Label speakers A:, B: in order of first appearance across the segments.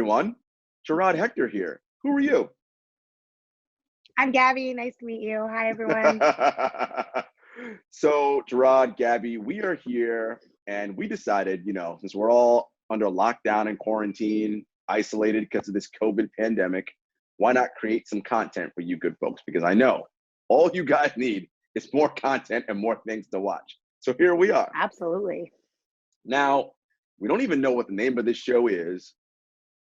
A: everyone. Jarod Hector here. Who are you?
B: I'm Gabby. Nice to meet you. Hi, everyone.
A: So, Jarod, Gabby, we are here and we decided, since we're all under lockdown and quarantine, isolated because of this COVID pandemic, why not create some content for you good folks? Because I know all you guys need is more content and more things to watch. So here we are.
B: Absolutely.
A: Now, we don't even know what the name of this show is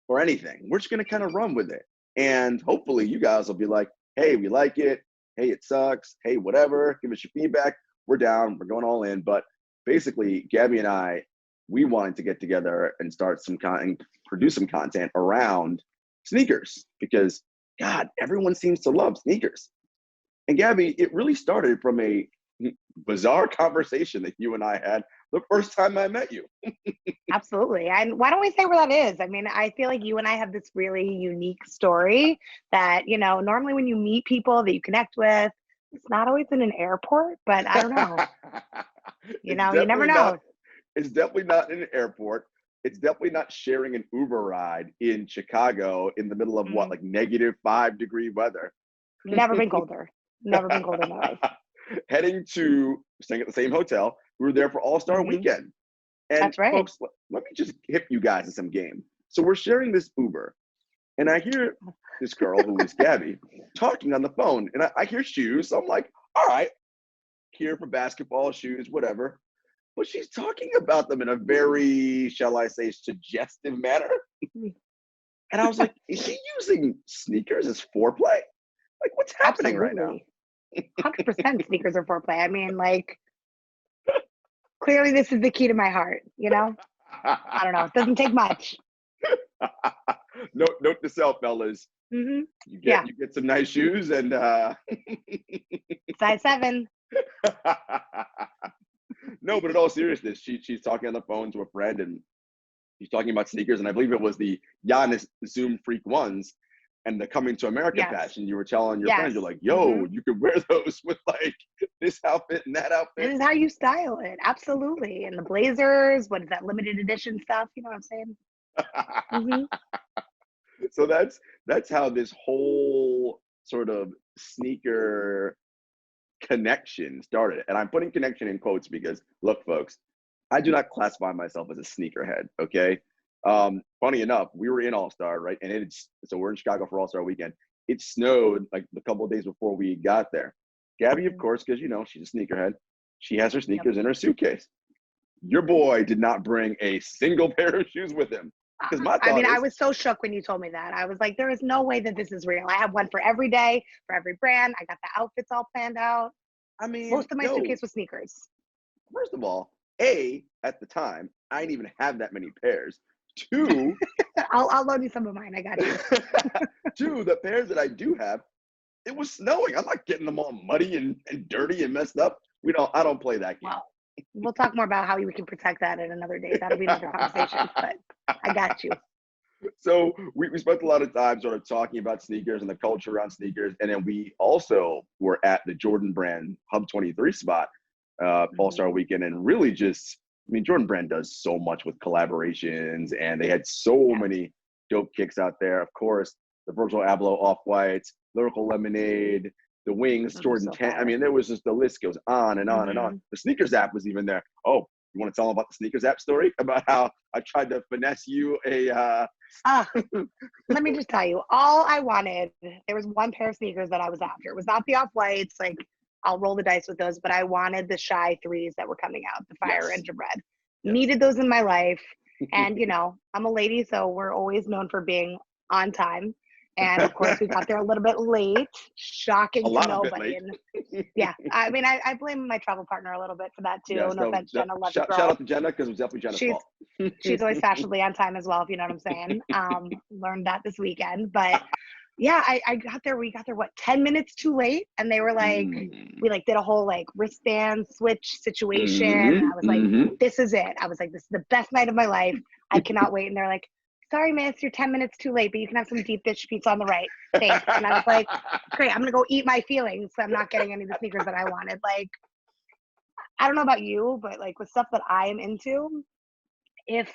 A: or anything. We're just going to kind of run with it. And hopefully you guys will be like, hey, we like it. Hey, it sucks. Hey, whatever. Give us your feedback. We're down. We're going all in. But basically, Gabby and I, we wanted to get together and start some content, produce some content around sneakers because, God, everyone seems to love sneakers. And Gabby, it really started from a bizarre conversation that you and I had the first time I met you.
B: Absolutely. And why don't we say where that is? I mean, I feel like you and I have this really unique story that, normally when you meet people that you connect with, it's not always in an airport, but I don't know. You never know.
A: It's definitely not in an airport. It's definitely not sharing an Uber ride in Chicago in the middle of like -5-degree weather.
B: Never been colder. Never been colder in my life.
A: Staying at the same hotel. We were there for All-Star Weekend. And
B: that's right.
A: Folks, let me just hip you guys to some game. So we're sharing this Uber, and I hear this girl, who is Gabby, talking on the phone, and I hear shoes. So I'm like, all right, here for basketball, shoes, whatever. But she's talking about them in a very, shall I say, suggestive manner. And I was like, is she using sneakers as foreplay? Like, what's happening right now?
B: 100% sneakers are foreplay. I mean, clearly this is the key to my heart, I don't know. It doesn't take much.
A: Note to self, fellas.
B: Mm-hmm.
A: You get some nice shoes and
B: size 7.
A: No, but in all seriousness, she's talking on the phone to a friend and she's talking about sneakers, and I believe it was the Giannis Zoom Freak ones and the Coming to America patch. And you were telling your friends, you're like, yo, you could wear those with like this outfit and that outfit.
B: This is how you style it. Absolutely. And the blazers, what is that, limited edition stuff? You know what I'm saying?
A: So that's how this whole sort of sneaker connection started. And I'm putting connection in quotes because, look, folks, I do not classify myself as a sneakerhead, okay? Funny enough, we were in All-Star, right? And so we're in Chicago for All-Star Weekend. It snowed like a couple of days before we got there. Gabby, of course, because, she's a sneakerhead, she has her sneakers in her suitcase. Your boy did not bring a single pair of shoes with him.
B: I was so shook when you told me that. I was like, there is no way that this is real. I have one for every day, for every brand. I got the outfits all planned out.
A: I mean,
B: most of my suitcase was sneakers.
A: First of all, at the time, I didn't even have that many pairs. 2,
B: I'll loan you some of mine. I got you.
A: 2, the pairs that I do have, it was snowing. I'm not getting them all muddy and dirty and messed up. I don't play that game.
B: Well, we'll talk more about how we can protect that at another day. That'll be another conversation, but I got you.
A: So we spent a lot of time sort of talking about sneakers and the culture around sneakers. And then we also were at the Jordan Brand Hub 23 spot All-Star Weekend, and really Jordan Brand does so much with collaborations, and they had so many dope kicks out there. Of course, the Virgil Abloh Off-Whites, Lyrical Lemonade, the Wings, Jordan 10. I mean, there was just, the list goes on and on and on. The Sneakers app was even there. Oh, you want to tell them about the Sneakers app story? About how I tried to finesse you
B: let me just tell you, all I wanted, there was one pair of sneakers that I was after. It was not the Off-Whites. Like, I'll roll the dice with those, but I wanted the Shy 3s that were coming out, the Fire Engine Red. Needed those in my life. And, I'm a lady, so we're always known for being on time. And of course, we got there a little bit late, shocking to nobody. And I mean, I blame my travel partner a little bit for that too.
A: Yes,
B: no offense, Jenna. Love
A: shout out to Jenna, because it was definitely Jenna's fault.
B: She's always fashionably on time as well, if you know what I'm saying. Learned that this weekend, but yeah, I got there. We got there 10 minutes too late, and they were like, we did a whole wristband switch situation. And I was like, this is it. I was like, this is the best night of my life. I cannot wait. And they're like, sorry, miss, you're 10 minutes too late, but you can have some deep dish pizza on the right. Thanks. And I was like, great, I'm going to go eat my feelings. So I'm not getting any of the sneakers that I wanted. I don't know about you, but with stuff that I am into, if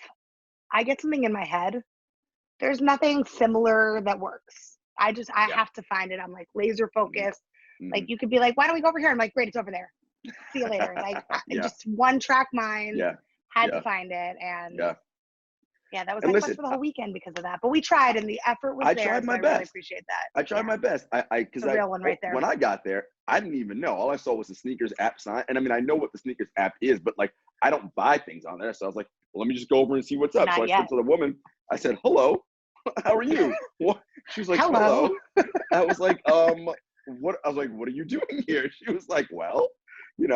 B: I get something in my head, there's nothing similar that works. I
A: Yeah.
B: have to find it. I'm like laser focused. Like
A: Mhm.
B: you could be like, why don't we go over here? I'm like, great, it's over there. See you later. Like
A: Yeah.
B: just one track mind.
A: Yeah.
B: Had to
A: Yeah.
B: find it, and
A: Yeah.
B: yeah, that was
A: And
B: my quest
A: listen,
B: for the whole weekend because of that. But we tried, and the effort was
A: I
B: there,
A: tried
B: so
A: my
B: I really
A: best.
B: appreciate that.
A: I tried
B: Yeah,
A: my best.
B: it's
A: Because
B: a real one right there.
A: when I got there, I didn't even know. All I saw was the sneakers app sign, and I mean, I know what the sneakers app is, but like, I don't buy things on there. So I was like, well, let me just go over and see what's up. So
B: Not
A: I said
B: yet.
A: to the woman, I said, "Hello, how are you?" What? She was like,
B: Hello.
A: "Hello." I was like, what? I was like, "What are you doing here?" She was like, "Well, we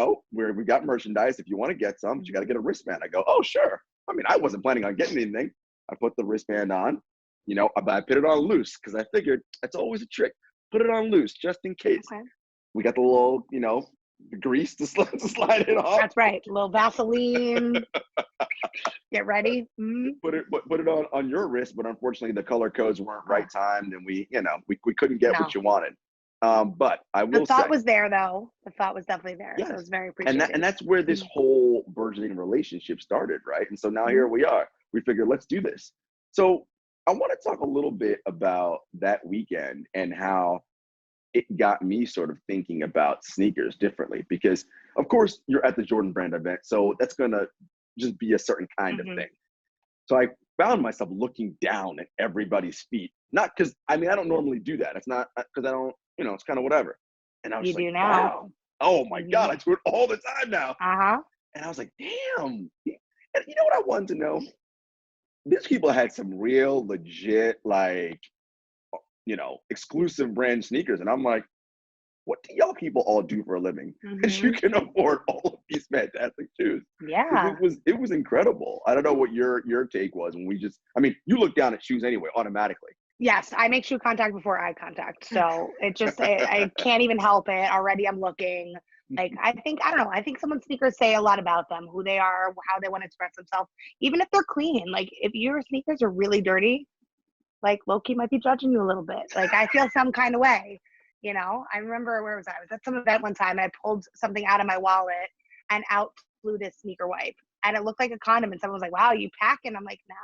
A: got merchandise. If you want to get some, but you got to get a wristband." I go, "Oh, sure." I mean, I wasn't planning on getting anything. I put the wristband on, but I put it on loose because I figured that's always a trick. Put it on loose just in case.
B: Okay.
A: We got the little, the grease to slide it off.
B: That's right. A little Vaseline. Get ready.
A: Put it on your wrist, but unfortunately the color codes weren't right timed, and we couldn't get what you wanted. But I
B: The
A: will say,
B: thought was there, though. The thought was definitely there, so it
A: yes,
B: was very
A: and
B: appreciated.
A: that's where this whole burgeoning relationship started, right? And so now here we are. We figured, let's do this. So I want to talk a little bit about that weekend and how it got me sort of thinking about sneakers differently, because of course you're at the Jordan Brand event, so that's going to just be a certain kind of thing. So I found myself looking down at everybody's feet, not because, I mean, I don't normally do that. It's not because I don't, it's kind of whatever. And I was
B: You
A: just like,
B: do now.
A: wow, oh my God, I do it all the time now.
B: Uh-huh.
A: And I was like, damn. And you know what I wanted to know? These people had some real legit, like, exclusive brand sneakers. And I'm like, what do y'all people all do for a living that you can afford all of these fantastic shoes?
B: Yeah.
A: It was incredible. I don't know what your take was when you look down at shoes anyway, automatically.
B: Yes, I make shoe contact before eye contact. So I can't even help it. Already I'm looking. Like, I don't know. I think someone's sneakers say a lot about them, who they are, how they want to express themselves, even if they're clean. Like, if your sneakers are really dirty, like, low-key might be judging you a little bit. Like, I feel some kind of way, I remember, where was I? I was at some event one time, and I pulled something out of my wallet, and out flew this sneaker wipe. And it looked like a condom, and someone was like, wow, you pack? And I'm like, nah.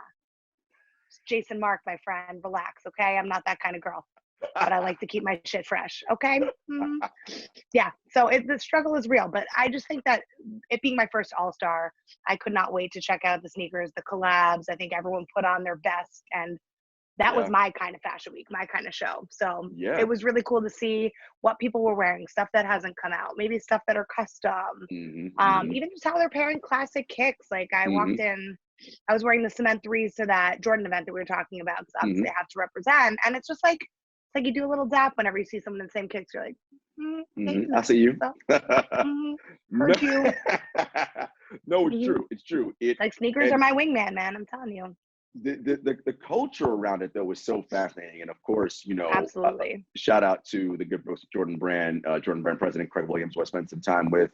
B: Jason Mark, my friend, relax, okay? I'm not that kind of girl, but I like to keep my shit fresh, okay? Yeah, so the struggle is real, but I just think that it being my first All-Star, I could not wait to check out the sneakers, the collabs. I think everyone put on their best, and that was my kind of fashion week, my kind of show. So it was really cool to see what people were wearing, stuff that hasn't come out, maybe stuff that are custom, even just how they're pairing classic kicks. Like, I walked in, I was wearing the Cement 3s to that Jordan event that we were talking about, because obviously they have to represent. And it's just like, you do a little dap whenever you see someone in the same kicks. You're like,
A: I see you.
B: Heard you.
A: No, it's true. It's true.
B: Like, sneakers are my wingman, man. I'm telling you.
A: The culture around it, though, was so fascinating. And of course,
B: Absolutely.
A: Shout out to the good folks at Jordan Brand president Craig Williams, who I spent some time with,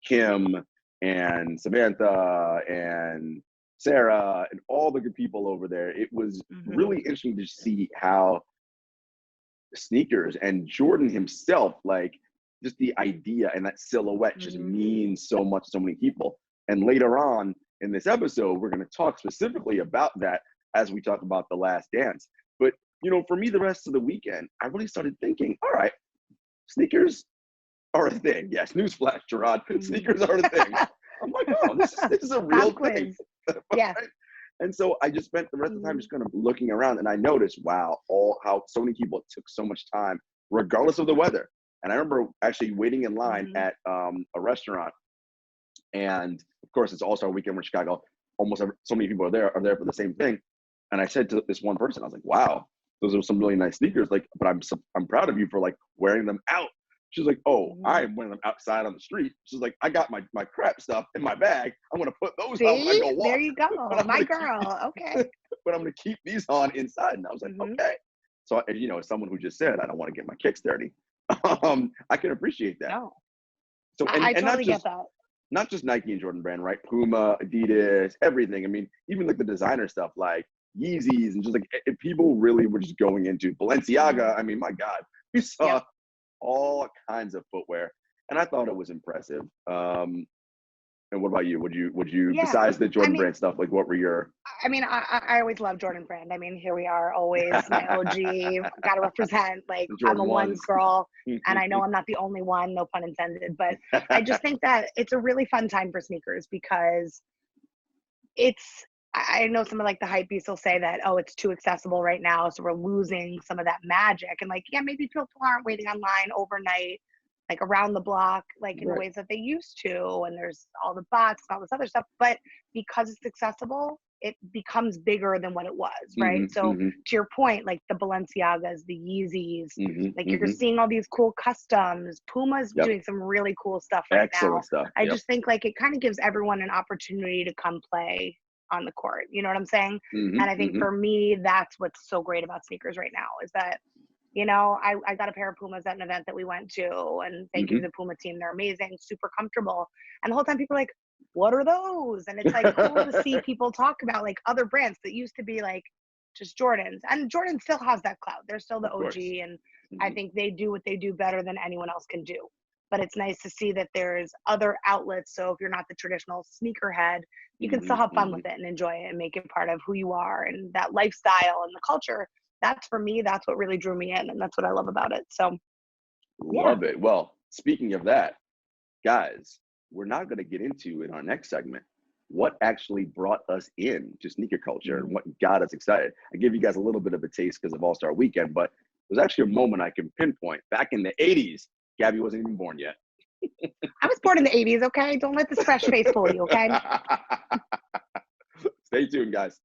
A: Kim and Samantha and Sarah and all the good people over there. It was really interesting to see how sneakers and Jordan himself, like, just the idea and that silhouette just means so much to so many people. And later on in this episode, we're going to talk specifically about that as we talk about The Last Dance. But, for me, the rest of the weekend, I really started thinking, all right, sneakers are a thing. Yes, newsflash, Jarod, sneakers are a thing. I'm like, oh, this is a real thing.
B: Yeah.
A: And so I just spent the rest of the time just kind of looking around, and I noticed, wow, how so many people took so much time, regardless of the weather. And I remember actually waiting in line at a restaurant, and of course it's All-Star Weekend in Chicago. So many people are there for the same thing. And I said to this one person, I was like, wow, those are some really nice sneakers. Like, but I'm proud of you for like wearing them out. She's like, oh, I'm wearing them outside on the street. She's like, I got my crap stuff in my bag. I'm going to put those on when I go walk.
B: There you go. My girl. Okay.
A: But I'm going to keep these on inside. And I was like, okay. So, as someone who just said, I don't want to get my kicks dirty. I can appreciate that.
B: No.
A: So,
B: I totally get that.
A: Not just Nike and Jordan Brand, right? Puma, Adidas, everything. I mean, even like the designer stuff, like Yeezys, and just like, if people really were just going into Balenciaga. I mean, my God, we saw all kinds of footwear, and I thought it was impressive. And what about you? Would you besides the Jordan Brand stuff, like, what were your
B: I mean, I always love Jordan Brand. I mean, here we are, always my OG. Got to represent. Like, I'm a
A: Jordan
B: ones
A: ones.
B: girl, and I know I'm not the only one, no pun intended. But I just think that it's a really fun time for sneakers because it's. I know some of like the hype beasts will say that, oh, it's too accessible right now, so we're losing some of that magic. And like, yeah, maybe people aren't waiting online overnight, like around the block, like in the
A: Right.
B: ways that they used to. And there's all the bots and all this other stuff. But because it's accessible, it becomes bigger than what it was, right?
A: Mm-hmm,
B: So
A: mm-hmm,
B: to your point, like the Balenciagas, the Yeezys,
A: mm-hmm,
B: like you're
A: mm-hmm.
B: seeing all these cool customs. Puma's
A: Yep.
B: doing some really cool stuff right now.
A: Excellent stuff.
B: I
A: Yep.
B: just think like it kind of gives everyone an opportunity to come play on the court. You know what I'm saying?
A: Mm-hmm,
B: And I think
A: mm-hmm.
B: for me, that's what's so great about sneakers right now is that, you know, I got a pair of Pumas at an event that we went to, and thank you to the Puma team. They're amazing, super comfortable. And the whole time people are like, what are those? And it's like cool to see people talk about like other brands that used to be like just Jordans. And Jordan still has that clout. They're still the
A: Of course.
B: OG. And
A: Mm-hmm.
B: I think they do what they do better than anyone else can do. But it's nice to see that there's other outlets. So if you're not the traditional sneakerhead, you can still have fun with it and enjoy it and make it part of who you are and that lifestyle and the culture. That's for me, that's what really drew me in, and that's what I love about it. So
A: Love it. Well, speaking of that, guys, we're now going to get into in our next segment what actually brought us in to sneaker culture and what got us excited. I give you guys a little bit of a taste because of All-Star Weekend, but there's actually a moment I can pinpoint. Back in the 80s, Gabby wasn't even born yet.
B: I was born in the 80s, okay? Don't let this fresh face fool you, okay?
A: Stay tuned, guys.